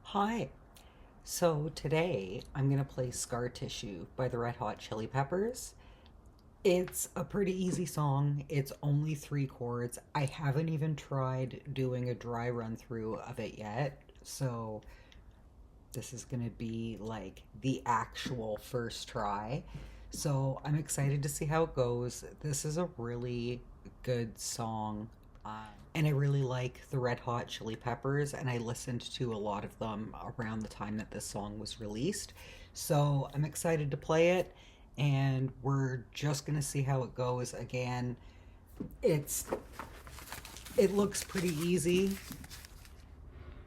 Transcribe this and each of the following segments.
Hi. So today I'm going to play Scar Tissue by the Red Hot Chili Peppers. It's a pretty easy song. It's only 3 chords. I haven't even tried doing a dry run through of it yet. So this is going to be like the actual first try. So I'm excited to see how it goes. This is a really good song. And I really like the Red Hot Chili Peppers, and I listened to a lot of them around the time that this song was released. So I'm excited to play it, and we're just gonna see how it goes. Again, it's it looks pretty easy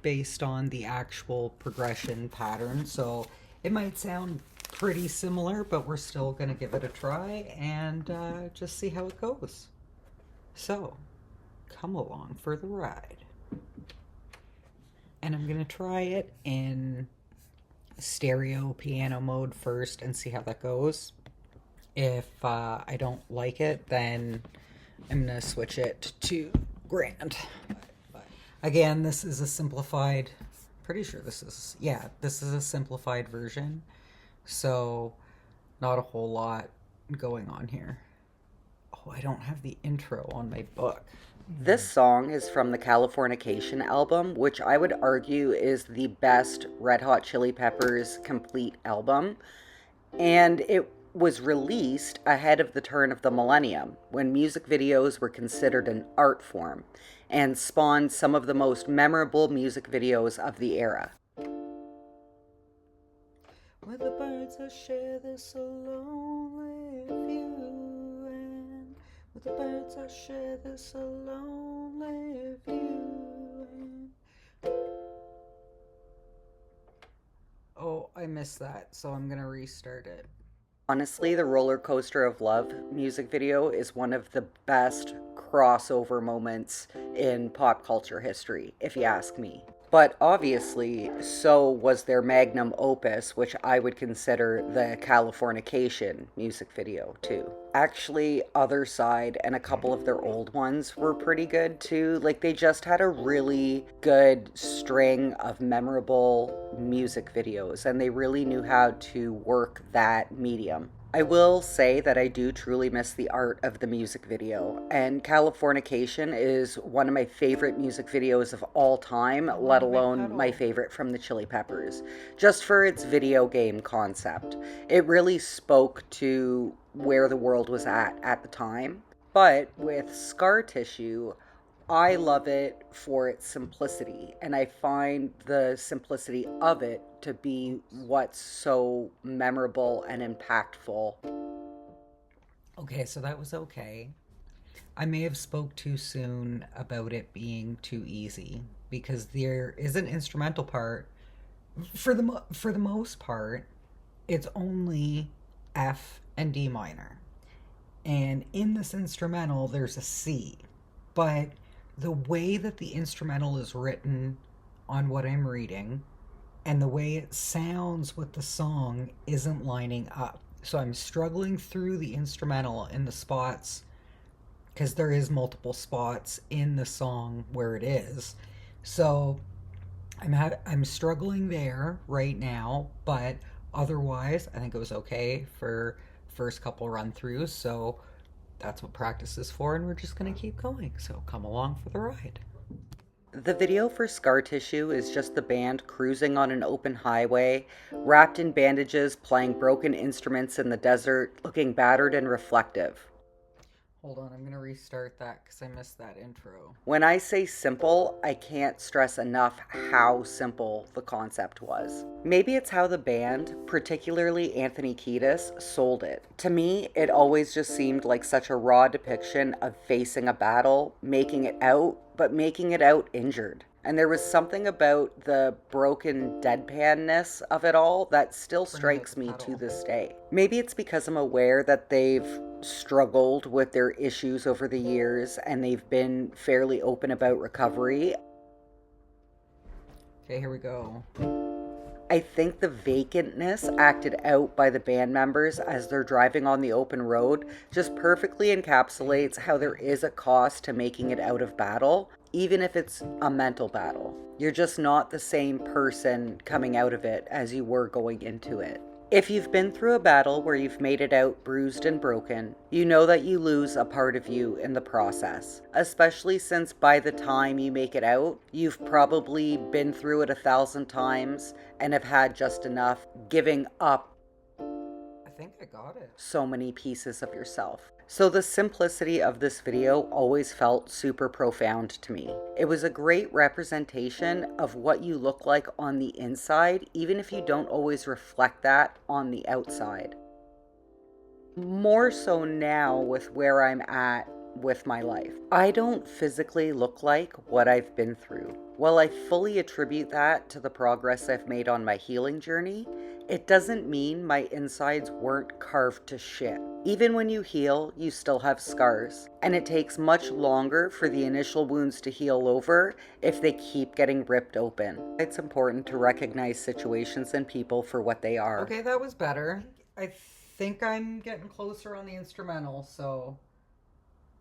based on the actual progression pattern, so it might sound pretty similar, but we're still gonna give it a try and just see how it goes. So come along for the ride. And I'm gonna try it in stereo piano mode first and see how that goes. If I don't like it, then I'm gonna switch it to grand. But again, this is a simplified, pretty sure this is a simplified version. So not a whole lot going on here. Oh, I don't have the intro on my book. This song is from the Californication album, which I would argue is the best Red Hot Chili Peppers complete album. And it was released ahead of the turn of the millennium, when music videos were considered an art form, and spawned some of the most memorable music videos of the era. With the birds I share this lonely view, and with the birds I share this lonely view. Oh, I missed that, so I'm gonna restart it. Honestly, the Roller Coaster of Love music video is one of the best crossover moments in pop culture history, if you ask me. But obviously, so was their magnum opus, which I would consider the Californication music video, too. Actually, Other Side and a couple of their old ones were pretty good, too. Like, they just had a really good string of memorable music videos, and they really knew how to work that medium. I will say that I do truly miss the art of the music video, and Californication is one of my favorite music videos of all time, let alone my favorite from the Chili Peppers, just for its video game concept. It really spoke to where the world was at the time. But with Scar Tissue, I love it for its simplicity, and I find the simplicity of it to be what's so memorable and impactful. Okay, so that was okay. I may have spoke too soon about it being too easy because there is an instrumental part. For the most part, it's only F and D minor. And in this instrumental, there's a C. But the way that the instrumental is written on what I'm reading and the way it sounds with the song isn't lining up. So I'm struggling through the instrumental in the spots because there is multiple spots in the song where it is. So I'm struggling there right now, but otherwise I think it was okay for first couple run throughs. So that's what practice is for, and we're just gonna keep going. So come along for the ride. The video for Scar Tissue is just the band cruising on an open highway, wrapped in bandages, playing broken instruments in the desert, looking battered and reflective. Hold on, I'm gonna restart that because I missed that intro. When I say simple, I can't stress enough how simple the concept was. Maybe it's how the band, particularly Anthony Kiedis, sold it. To me, it always just seemed like such a raw depiction of facing a battle, making it out, but making it out injured. And there was something about the broken deadpanness of it all that still strikes me to this day. Maybe it's because I'm aware that they've struggled with their issues over the years and they've been fairly open about recovery. Okay, here we go. I think the vacantness acted out by the band members as they're driving on the open road just perfectly encapsulates how there is a cost to making it out of battle, even if it's a mental battle. You're just not the same person coming out of it as you were going into it. If you've been through a battle where you've made it out bruised and broken, you know that you lose a part of you in the process, especially since by the time you make it out, you've probably been through it 1,000 times and have had just enough giving up I think I got it. so many pieces of yourself. So the simplicity of this video always felt super profound to me. It was a great representation of what you look like on the inside, even if you don't always reflect that on the outside. More so now with where I'm at with my life. I don't physically look like what I've been through. While I fully attribute that to the progress I've made on my healing journey, it doesn't mean my insides weren't carved to shit. Even when you heal, you still have scars, and it takes much longer for the initial wounds to heal over if they keep getting ripped open. It's important to recognize situations and people for what they are. Okay, that was better. I think I'm getting closer on the instrumental, so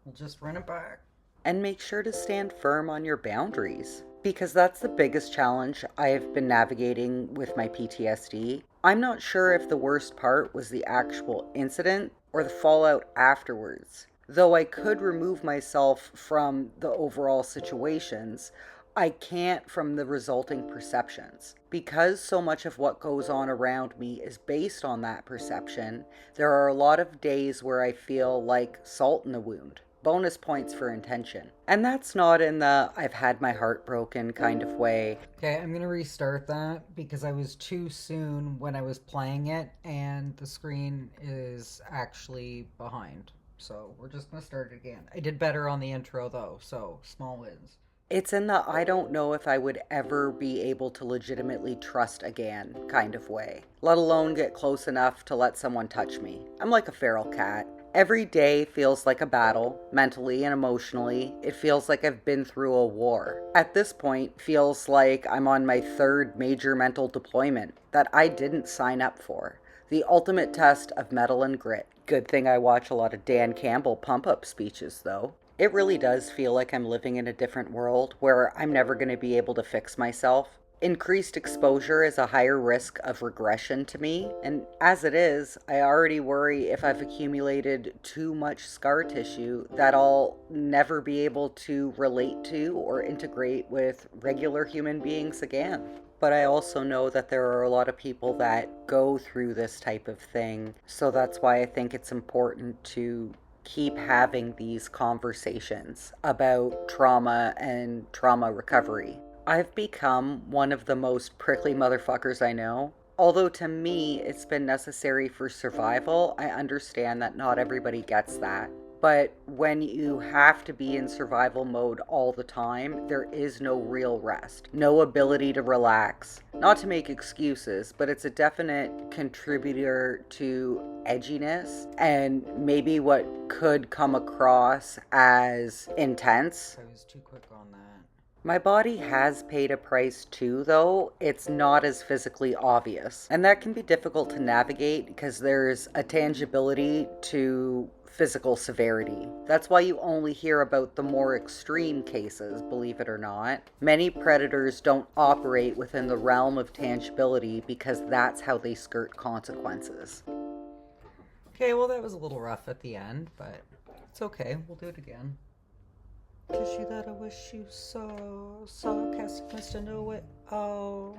we'll just run it back. And make sure to stand firm on your boundaries, because that's the biggest challenge I have been navigating with my PTSD. I'm not sure if the worst part was the actual incident or the fallout afterwards. Though I could remove myself from the overall situations, I can't from the resulting perceptions. Because so much of what goes on around me is based on that perception, there are a lot of days where I feel like salt in the wound. Bonus points for intention. And that's not in the I've had my heart broken kind of way. Okay, I'm gonna restart that because I was too soon when I was playing it and the screen is actually behind. So we're just gonna start it again. I did better on the intro though, so small wins. It's in the I don't know if I would ever be able to legitimately trust again kind of way, let alone get close enough to let someone touch me. I'm like a feral cat. Every day feels like a battle, mentally and emotionally. It feels like I've been through a war. At this point, feels like I'm on my third major mental deployment that I didn't sign up for. The ultimate test of mettle and grit. Good thing I watch a lot of Dan Campbell pump-up speeches, though. It really does feel like I'm living in a different world where I'm never going to be able to fix myself. Increased exposure is a higher risk of regression to me, and as it is, I already worry if I've accumulated too much scar tissue that I'll never be able to relate to or integrate with regular human beings again. But I also know that there are a lot of people that go through this type of thing, so that's why I think it's important to keep having these conversations about trauma and trauma recovery. I've become one of the most prickly motherfuckers I know. Although to me it's been necessary for survival, I understand that not everybody gets that. But when you have to be in survival mode all the time, there is no real rest, no ability to relax. Not to make excuses, but it's a definite contributor to edginess and maybe what could come across as intense. I was too quick on that. My body has paid a price too, though it's not as physically obvious. And that can be difficult to navigate because there's a tangibility to physical severity. That's why you only hear about the more extreme cases, believe it or not. Many predators don't operate within the realm of tangibility because that's how they skirt consequences. Okay, well that was a little rough at the end, but it's okay. We'll do it again. Tissue that I wish you saw. Sarcasticness to know it all.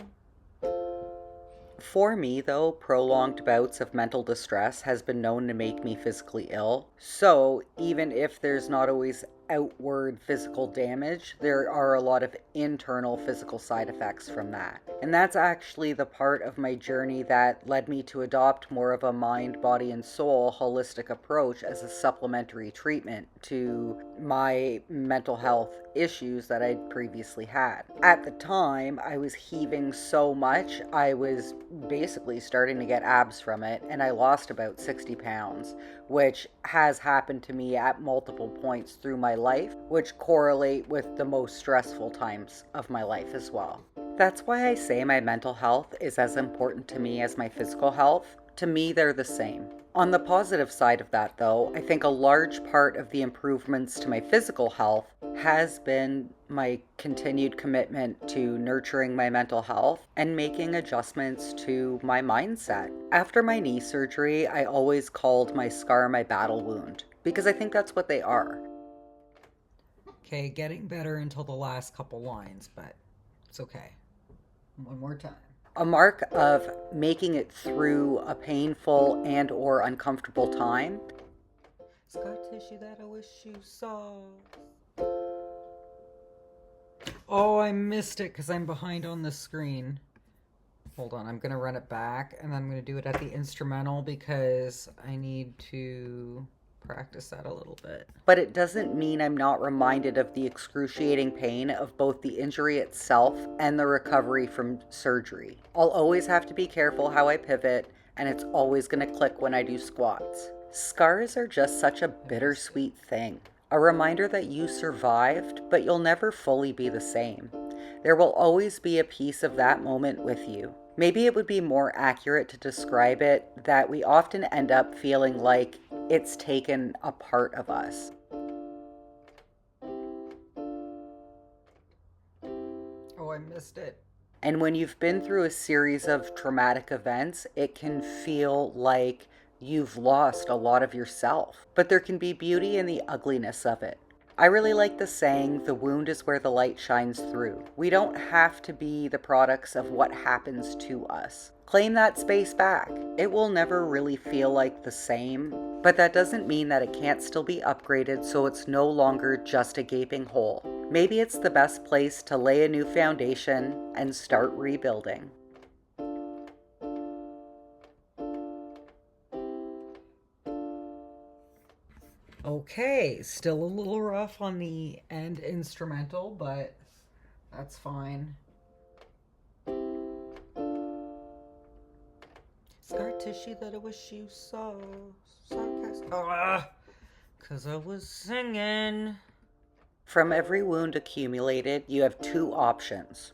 For me, though, prolonged bouts of mental distress has been known to make me physically ill. So, even if there's not always outward physical damage, there are a lot of internal physical side effects from that. And that's actually the part of my journey that led me to adopt more of a mind, body, and soul holistic approach as a supplementary treatment to my mental health issues that I'd previously had. At the time, I was heaving so much, I was basically starting to get abs from it, and I lost about 60 pounds, which has happened to me at multiple points through my life, which correlate with the most stressful times of my life as well. That's why I say my mental health is as important to me as my physical health. To me, they're the same. On the positive side of that, though, I think a large part of the improvements to my physical health has been my continued commitment to nurturing my mental health and making adjustments to my mindset. After my knee surgery, I always called my scar my battle wound because I think that's what they are. Okay, getting better until the last couple lines, but it's okay. One more time. A mark of making it through a painful and or uncomfortable time. Scar tissue that I wish you saw. Oh, I missed it because I'm behind on the screen. Hold on, I'm going to run it back and I'm going to do it at the instrumental because I need to practice that a little bit. But it doesn't mean I'm not reminded of the excruciating pain of both the injury itself and the recovery from surgery. I'll always have to be careful how I pivot, and it's always going to click when I do squats. Scars are just such a bittersweet thing. A reminder that you survived, but you'll never fully be the same. There will always be a piece of that moment with you. Maybe it would be more accurate to describe it that we often end up feeling like it's taken a part of us. Oh, I missed it. And when you've been through a series of traumatic events, it can feel like you've lost a lot of yourself. But there can be beauty in the ugliness of it. I really like the saying, the wound is where the light shines through. We don't have to be the products of what happens to us. Claim that space back. It will never really feel like the same, but that doesn't mean that it can't still be upgraded so it's no longer just a gaping hole. Maybe it's the best place to lay a new foundation and start rebuilding. Okay, still a little rough on the end instrumental, but that's fine. Scar tissue that I wish you saw. Sarcastic. Cause I was singing. From every wound accumulated, you have two options: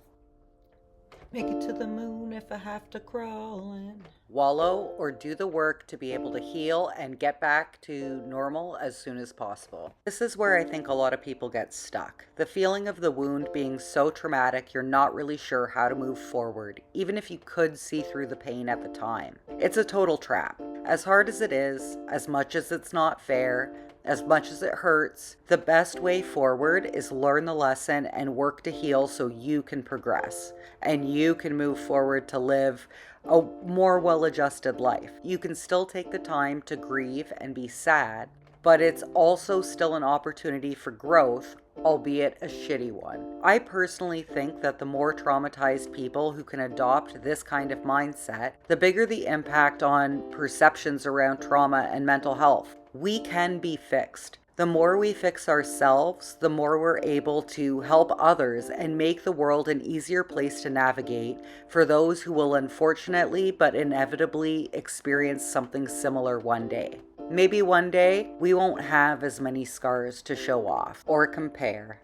Make it to the moon if I have to crawl in. wallow or do the work to be able to heal and get back to normal as soon as possible. This is where I think a lot of people get stuck. The feeling of the wound being so traumatic, you're not really sure how to move forward, even if you could see through the pain at the time. It's a total trap. As hard as it is, as much as it's not fair, as much as it hurts, the best way forward is learn the lesson and work to heal so you can progress and you can move forward to live a more well-adjusted life. You can still take the time to grieve and be sad, but it's also still an opportunity for growth, albeit a shitty one. I personally think that the more traumatized people who can adopt this kind of mindset, the bigger the impact on perceptions around trauma and mental health. We can be fixed. The more we fix ourselves, the more we're able to help others and make the world an easier place to navigate for those who will unfortunately but inevitably experience something similar one day. Maybe one day we won't have as many scars to show off or compare.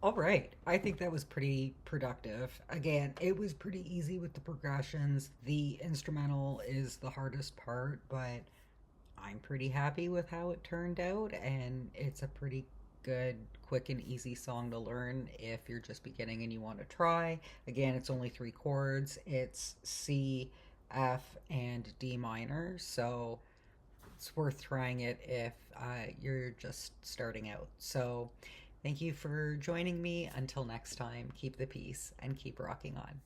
All right. I think that was pretty productive. Again, it was pretty easy with the progressions. The instrumental is the hardest part, but I'm pretty happy with how it turned out, and it's a pretty good, quick, and easy song to learn if you're just beginning and you want to try. Again, it's only three chords. It's C, F, and D minor, so it's worth trying it if you're just starting out. So, thank you for joining me. Until next time, keep the peace and keep rocking on.